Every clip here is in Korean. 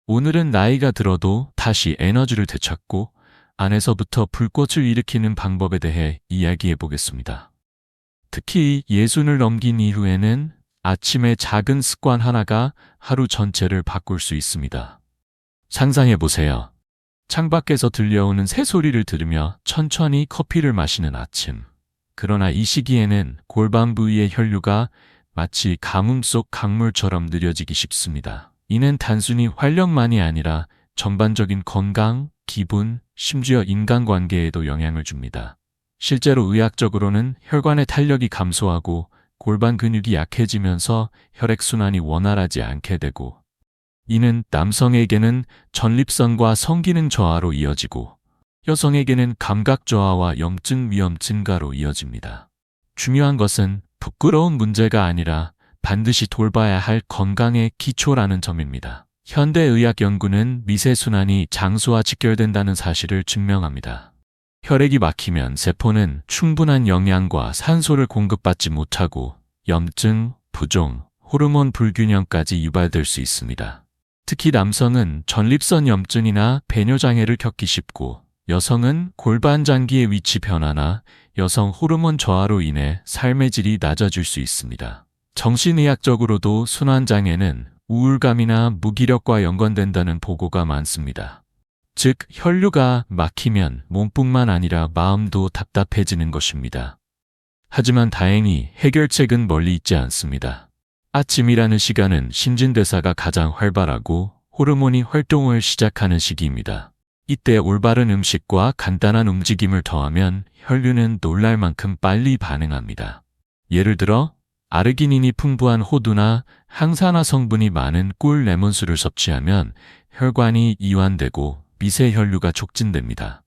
오늘은 나이가 들어도 다시 에너지를 되찾고 안에서부터 불꽃을 일으키는 방법에 대해 이야기해 보겠습니다. 특히 60을 넘긴 이후에는 아침의 작은 습관 하나가 하루 전체를 바꿀 수 있습니다. 상상해 보세요. 창밖에서 들려오는 새소리를 들으며 천천히 커피를 마시는 아침. 그러나 이 시기에는 골반 부위의 혈류가 마치 가뭄 속 강물처럼 느려지기 쉽습니다. 이는 단순히 활력만이 아니라 전반적인 건강, 기분, 심지어 인간관계에도 영향을 줍니다. 실제로 의학적으로는 혈관의 탄력이 감소하고 골반 근육이 약해지면서 혈액순환이 원활하지 않게 되고, 이는 남성에게는 전립선과 성기능 저하로 이어지고 여성에게는 감각 저하와 염증 위험 증가로 이어집니다. 중요한 것은 부끄러운 문제가 아니라 반드시 돌봐야 할 건강의 기초라는 점입니다. 현대의학 연구는 미세순환이 장수와 직결된다는 사실을 증명합니다. 혈액이 막히면 세포는 충분한 영양과 산소를 공급받지 못하고 염증, 부종, 호르몬 불균형까지 유발될 수 있습니다. 특히 남성은 전립선 염증이나 배뇨장애를 겪기 쉽고, 여성은 골반 장기의 위치 변화나 여성 호르몬 저하로 인해 삶의 질이 낮아질 수 있습니다. 정신의학적으로도 순환장애는 우울감이나 무기력과 연관된다는 보고가 많습니다. 즉, 혈류가 막히면 몸뿐만 아니라 마음도 답답해지는 것입니다. 하지만 다행히 해결책은 멀리 있지 않습니다. 아침이라는 시간은 신진대사가 가장 활발하고 호르몬이 활동을 시작하는 시기입니다. 이때 올바른 음식과 간단한 움직임을 더하면 혈류는 놀랄 만큼 빨리 반응합니다. 예를 들어 아르기닌이 풍부한 호두나 항산화 성분이 많은 꿀 레몬수를 섭취하면 혈관이 이완되고 미세 혈류가 촉진됩니다.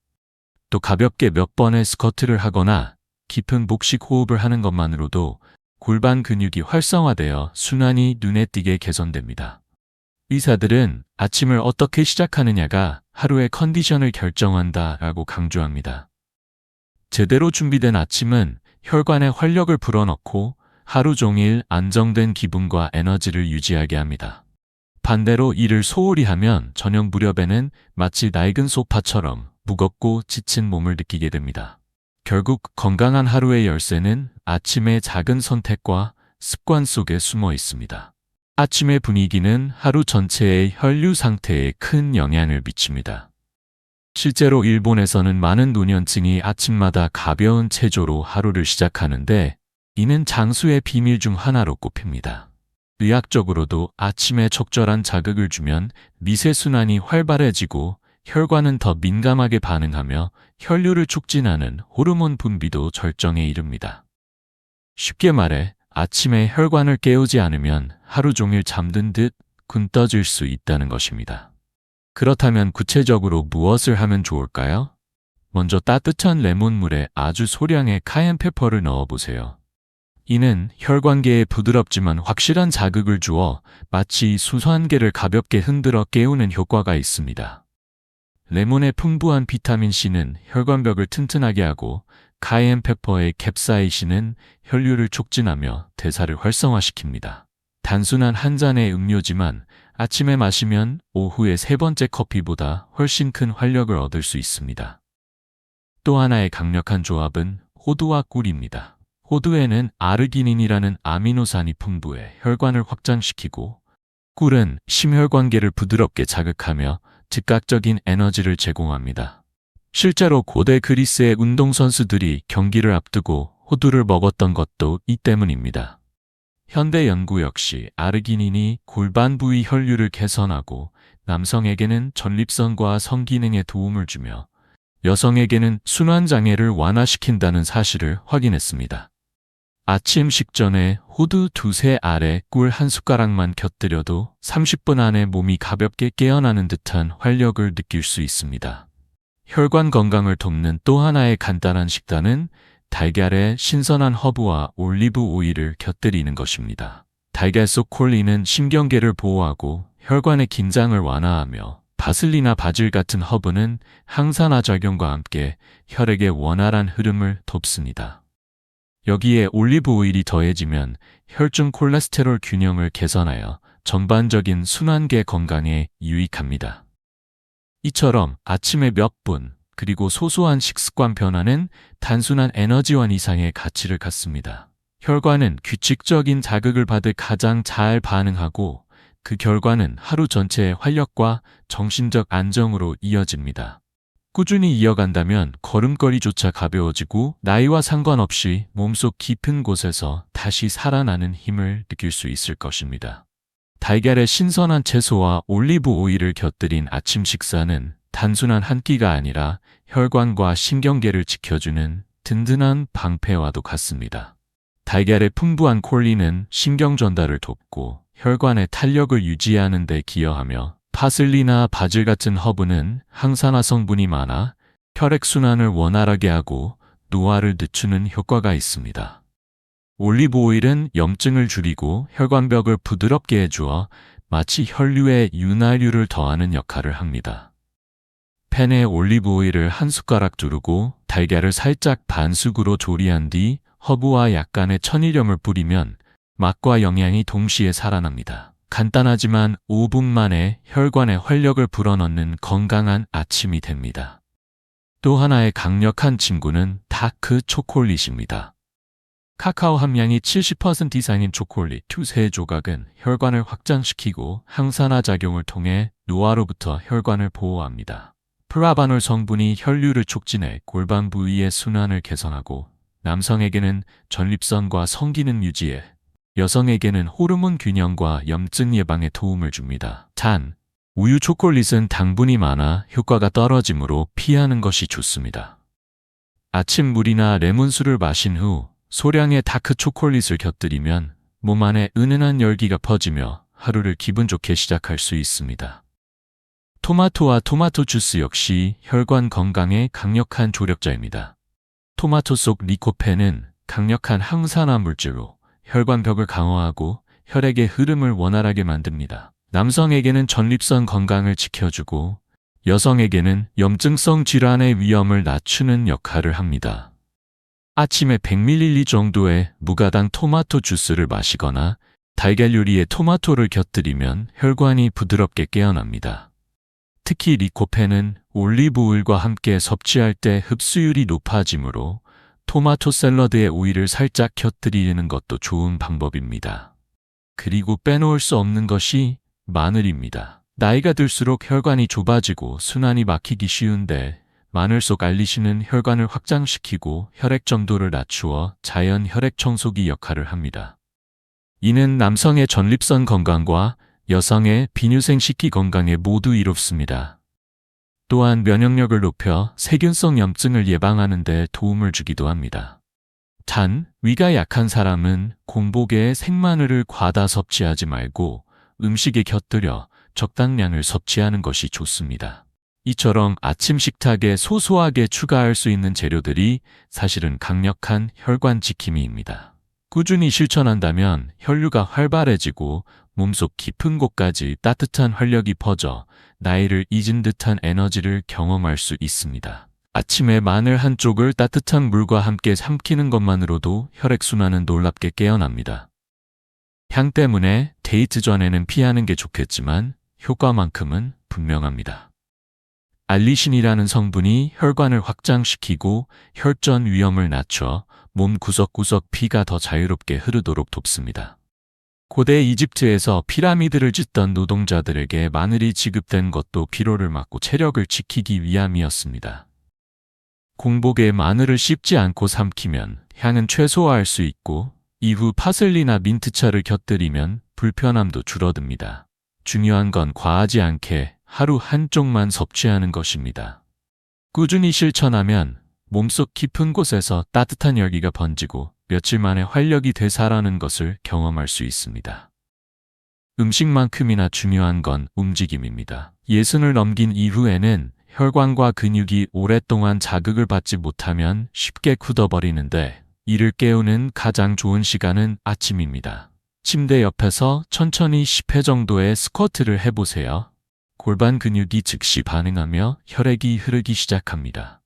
또 가볍게 몇 번의 스쿼트를 하거나 깊은 복식 호흡을 하는 것만으로도 골반 근육이 활성화되어 순환이 눈에 띄게 개선됩니다. 의사들은 아침을 어떻게 시작하느냐가 하루의 컨디션을 결정한다라고 강조합니다. 제대로 준비된 아침은 혈관에 활력을 불어넣고 하루 종일 안정된 기분과 에너지를 유지하게 합니다. 반대로 이를 소홀히 하면 저녁 무렵에는 마치 낡은 소파처럼 무겁고 지친 몸을 느끼게 됩니다. 결국 건강한 하루의 열쇠는 아침의 작은 선택과 습관 속에 숨어 있습니다. 아침의 분위기는 하루 전체의 혈류 상태에 큰 영향을 미칩니다. 실제로 일본에서는 많은 노년층이 아침마다 가벼운 체조로 하루를 시작하는데, 이는 장수의 비밀 중 하나로 꼽힙니다. 의학적으로도 아침에 적절한 자극을 주면 미세순환이 활발해지고 혈관은 더 민감하게 반응하며 혈류를 촉진하는 호르몬 분비도 절정에 이릅니다. 쉽게 말해 아침에 혈관을 깨우지 않으면 하루 종일 잠든 듯 군 떠질 수 있다는 것입니다. 그렇다면 구체적으로 무엇을 하면 좋을까요? 먼저 따뜻한 레몬물에 아주 소량의 카옌페퍼를 넣어보세요. 이는 혈관계에 부드럽지만 확실한 자극을 주어 마치 수수한개를 가볍게 흔들어 깨우는 효과가 있습니다. 레몬의 풍부한 비타민C는 혈관벽을 튼튼하게 하고 카이엔페퍼의 캡사이신은 혈류를 촉진하며 대사를 활성화시킵니다. 단순한 한 잔의 음료지만 아침에 마시면 오후의 세 번째 커피보다 훨씬 큰 활력을 얻을 수 있습니다. 또 하나의 강력한 조합은 호두와 꿀입니다. 호두에는 아르기닌이라는 아미노산이 풍부해 혈관을 확장시키고, 꿀은 심혈관계를 부드럽게 자극하며 즉각적인 에너지를 제공합니다. 실제로 고대 그리스의 운동선수들이 경기를 앞두고 호두를 먹었던 것도 이 때문입니다. 현대 연구 역시 아르기닌이 골반 부위 혈류를 개선하고 남성에게는 전립선과 성기능에 도움을 주며 여성에게는 순환장애를 완화시킨다는 사실을 확인했습니다. 아침 식전에 호두 2-3알에 꿀 1숟가락만 곁들여도 30분 안에 몸이 가볍게 깨어나는 듯한 활력을 느낄 수 있습니다. 혈관 건강을 돕는 또 하나의 간단한 식단은 달걀에 신선한 허브와 올리브 오일을 곁들이는 것입니다. 달걀 속 콜린은 신경계를 보호하고 혈관의 긴장을 완화하며, 파슬리나 바질 같은 허브는 항산화 작용과 함께 혈액의 원활한 흐름을 돕습니다. 여기에 올리브 오일이 더해지면 혈중 콜레스테롤 균형을 개선하여 전반적인 순환계 건강에 유익합니다. 이처럼 아침에 몇 분, 그리고 소소한 식습관 변화는 단순한 에너지원 이상의 가치를 갖습니다. 혈관은 규칙적인 자극을 받을 가장 잘 반응하고 그 결과는 하루 전체의 활력과 정신적 안정으로 이어집니다. 꾸준히 이어간다면 걸음걸이조차 가벼워지고 나이와 상관없이 몸속 깊은 곳에서 다시 살아나는 힘을 느낄 수 있을 것입니다. 달걀에 신선한 채소와 올리브 오일을 곁들인 아침 식사는 단순한 한 끼가 아니라 혈관과 신경계를 지켜주는 든든한 방패와도 같습니다. 달걀의 풍부한 콜린은 신경 전달을 돕고 혈관의 탄력을 유지하는 데 기여하며 파슬리나 바질 같은 허브는 항산화 성분이 많아 혈액순환을 원활하게 하고 노화를 늦추는 효과가 있습니다. 올리브 오일은 염증을 줄이고 혈관벽을 부드럽게 해주어 마치 혈류에 윤활유를 더하는 역할을 합니다. 팬에 올리브 오일을 한 숟가락 두르고 달걀을 살짝 반숙으로 조리한 뒤 허브와 약간의 천일염을 뿌리면 맛과 영양이 동시에 살아납니다. 간단하지만 5분 만에 혈관에 활력을 불어넣는 건강한 아침이 됩니다. 또 하나의 강력한 친구는 다크 초콜릿입니다. 카카오 함량이 70% 이상인 초콜릿 2-3조각은 혈관을 확장시키고 항산화 작용을 통해 노화로부터 혈관을 보호합니다. 프라바놀 성분이 혈류를 촉진해 골반 부위의 순환을 개선하고 남성에게는 전립선과 성기능 유지에, 여성에게는 호르몬 균형과 염증 예방에 도움을 줍니다. 단, 우유 초콜릿은 당분이 많아 효과가 떨어지므로 피하는 것이 좋습니다. 아침 물이나 레몬수를 마신 후 소량의 다크 초콜릿을 곁들이면 몸 안에 은은한 열기가 퍼지며 하루를 기분 좋게 시작할 수 있습니다. 토마토와 토마토 주스 역시 혈관 건강에 강력한 조력자입니다. 토마토 속 리코펜은 강력한 항산화 물질로 혈관벽을 강화하고 혈액의 흐름을 원활하게 만듭니다. 남성에게는 전립선 건강을 지켜주고 여성에게는 염증성 질환의 위험을 낮추는 역할을 합니다. 아침에 100ml 정도의 무가당 토마토 주스를 마시거나 달걀 요리에 토마토를 곁들이면 혈관이 부드럽게 깨어납니다. 특히 리코펜은 올리브 오일과 함께 섭취할 때 흡수율이 높아지므로 토마토 샐러드에 오일을 살짝 곁들이는 것도 좋은 방법입니다. 그리고 빼놓을 수 없는 것이 마늘입니다. 나이가 들수록 혈관이 좁아지고 순환이 막히기 쉬운데 마늘 속 알리신은 혈관을 확장시키고 혈액 점도를 낮추어 자연 혈액 청소기 역할을 합니다. 이는 남성의 전립선 건강과 여성의 비뇨생 식기 건강에 모두 이롭습니다. 또한 면역력을 높여 세균성 염증을 예방하는 데 도움을 주기도 합니다. 단, 위가 약한 사람은 공복에 생마늘을 과다 섭취하지 말고 음식에 곁들여 적당량을 섭취하는 것이 좋습니다. 이처럼 아침 식탁에 소소하게 추가할 수 있는 재료들이 사실은 강력한 혈관 지킴이입니다. 꾸준히 실천한다면 혈류가 활발해지고 몸속 깊은 곳까지 따뜻한 활력이 퍼져 나이를 잊은 듯한 에너지를 경험할 수 있습니다. 아침에 마늘 한쪽을 따뜻한 물과 함께 삼키는 것만으로도 혈액순환은 놀랍게 깨어납니다. 향 때문에 데이트 전에는 피하는 게 좋겠지만 효과만큼은 분명합니다. 알리신이라는 성분이 혈관을 확장시키고 혈전 위험을 낮춰 몸 구석구석 피가 더 자유롭게 흐르도록 돕습니다. 고대 이집트에서 피라미드를 짓던 노동자들에게 마늘이 지급된 것도 피로를 막고 체력을 지키기 위함이었습니다. 공복에 마늘을 씹지 않고 삼키면 향은 최소화할 수 있고 이후 파슬리나 민트차를 곁들이면 불편함도 줄어듭니다. 중요한 건 과하지 않게 하루 한쪽만 섭취하는 것입니다. 꾸준히 실천하면 몸속 깊은 곳에서 따뜻한 열기가 번지고 며칠 만에 활력이 되살아나는 것을 경험할 수 있습니다. 음식만큼이나 중요한 건 움직임입니다. 60을 넘긴 이후에는 혈관과 근육이 오랫동안 자극을 받지 못하면 쉽게 굳어버리는데 이를 깨우는 가장 좋은 시간은 아침입니다. 침대 옆에서 천천히 10회 정도의 스쿼트를 해보세요. 골반 근육이 즉시 반응하며 혈액이 흐르기 시작합니다.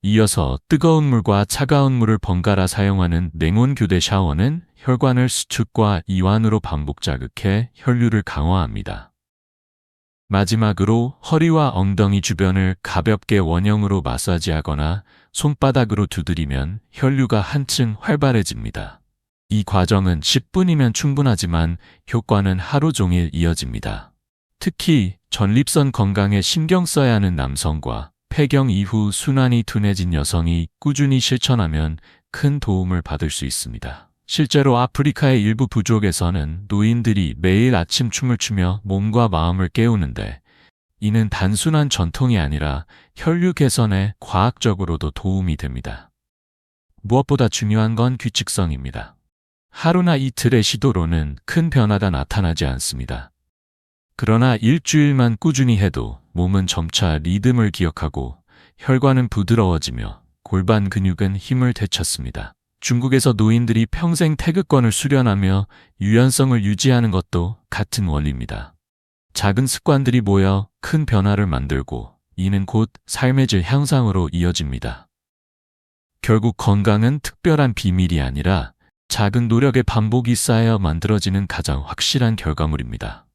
이어서 뜨거운 물과 차가운 물을 번갈아 사용하는 냉온 교대 샤워는 혈관을 수축과 이완으로 반복 자극해 혈류를 강화합니다. 마지막으로 허리와 엉덩이 주변을 가볍게 원형으로 마사지하거나 손바닥으로 두드리면 혈류가 한층 활발해집니다. 이 과정은 10분이면 충분하지만 효과는 하루 종일 이어집니다. 특히 전립선 건강에 신경 써야 하는 남성과 폐경 이후 순환이 둔해진 여성이 꾸준히 실천하면 큰 도움을 받을 수 있습니다. 실제로 아프리카의 일부 부족에서는 노인들이 매일 아침 춤을 추며 몸과 마음을 깨우는데, 이는 단순한 전통이 아니라 혈류 개선에 과학적으로도 도움이 됩니다. 무엇보다 중요한 건 규칙성입니다. 하루나 이틀의 시도로는 큰 변화가 나타나지 않습니다. 그러나 일주일만 꾸준히 해도 몸은 점차 리듬을 기억하고 혈관은 부드러워지며 골반 근육은 힘을 되찾습니다. 중국에서 노인들이 평생 태극권을 수련하며 유연성을 유지하는 것도 같은 원리입니다. 작은 습관들이 모여 큰 변화를 만들고, 이는 곧 삶의 질 향상으로 이어집니다. 결국 건강은 특별한 비밀이 아니라 작은 노력의 반복이 쌓여 만들어지는 가장 확실한 결과물입니다.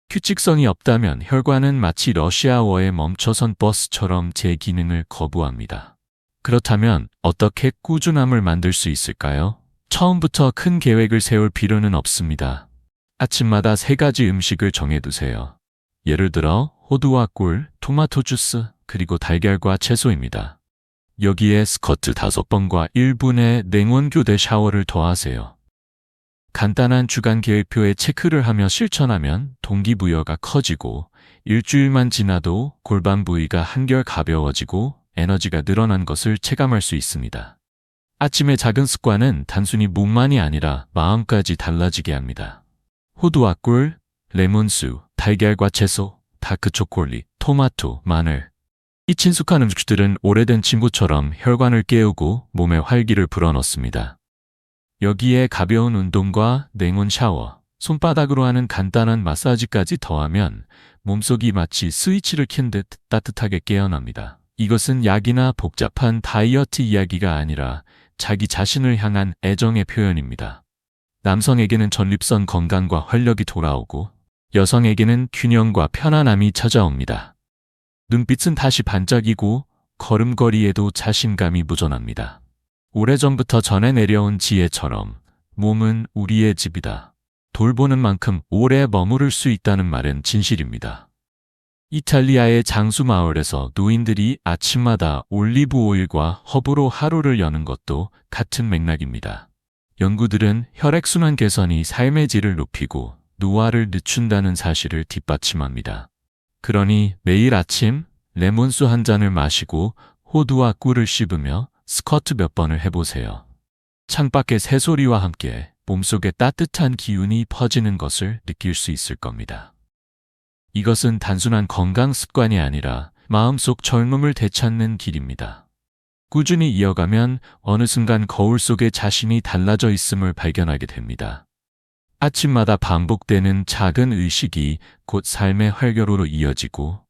규칙성이 없다면 혈관은 마치 러시아워에 멈춰선 버스처럼 제 기능을 거부합니다. 그렇다면 어떻게 꾸준함을 만들 수 있을까요? 처음부터 큰 계획을 세울 필요는 없습니다. 아침마다 3가지 음식을 정해두세요. 예를 들어 호두와 꿀, 토마토 주스, 그리고 달걀과 채소입니다. 여기에 스쿼트 5번과 1분의 냉온 교대 샤워를 더하세요. 간단한 주간 계획표에 체크를 하며 실천하면 동기부여가 커지고, 일주일만 지나도 골반 부위가 한결 가벼워지고 에너지가 늘어난 것을 체감할 수 있습니다. 아침의 작은 습관은 단순히 몸만이 아니라 마음까지 달라지게 합니다. 호두와 꿀, 레몬수, 달걀과 채소, 다크 초콜릿, 토마토, 마늘. 이 친숙한 음식들은 오래된 친구처럼 혈관을 깨우고 몸에 활기를 불어넣습니다. 여기에 가벼운 운동과 냉온 샤워, 손바닥으로 하는 간단한 마사지까지 더하면 몸속이 마치 스위치를 켠 듯 따뜻하게 깨어납니다. 이것은 약이나 복잡한 다이어트 이야기가 아니라 자기 자신을 향한 애정의 표현입니다. 남성에게는 전립선 건강과 활력이 돌아오고, 여성에게는 균형과 편안함이 찾아옵니다. 눈빛은 다시 반짝이고 걸음걸이에도 자신감이 묻어납니다. 오래전부터 전해 내려온 지혜처럼 몸은 우리의 집이다. 돌보는 만큼 오래 머무를 수 있다는 말은 진실입니다. 이탈리아의 장수 마을에서 노인들이 아침마다 올리브 오일과 허브로 하루를 여는 것도 같은 맥락입니다. 연구들은 혈액순환 개선이 삶의 질을 높이고 노화를 늦춘다는 사실을 뒷받침합니다. 그러니 매일 아침 레몬수 한 잔을 마시고 호두와 꿀을 씹으며 스쿼트 몇 번을 해보세요. 창밖의 새소리와 함께 몸속에 따뜻한 기운이 퍼지는 것을 느낄 수 있을 겁니다. 이것은 단순한 건강 습관이 아니라 마음속 젊음을 되찾는 길입니다. 꾸준히 이어가면 어느 순간 거울 속에 자신이 달라져 있음을 발견하게 됩니다. 아침마다 반복되는 작은 의식이 곧 삶의 활력으로 이어지고,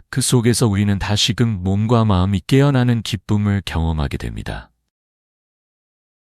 그 속에서 우리는 다시금 몸과 마음이 깨어나는 기쁨을 경험하게 됩니다.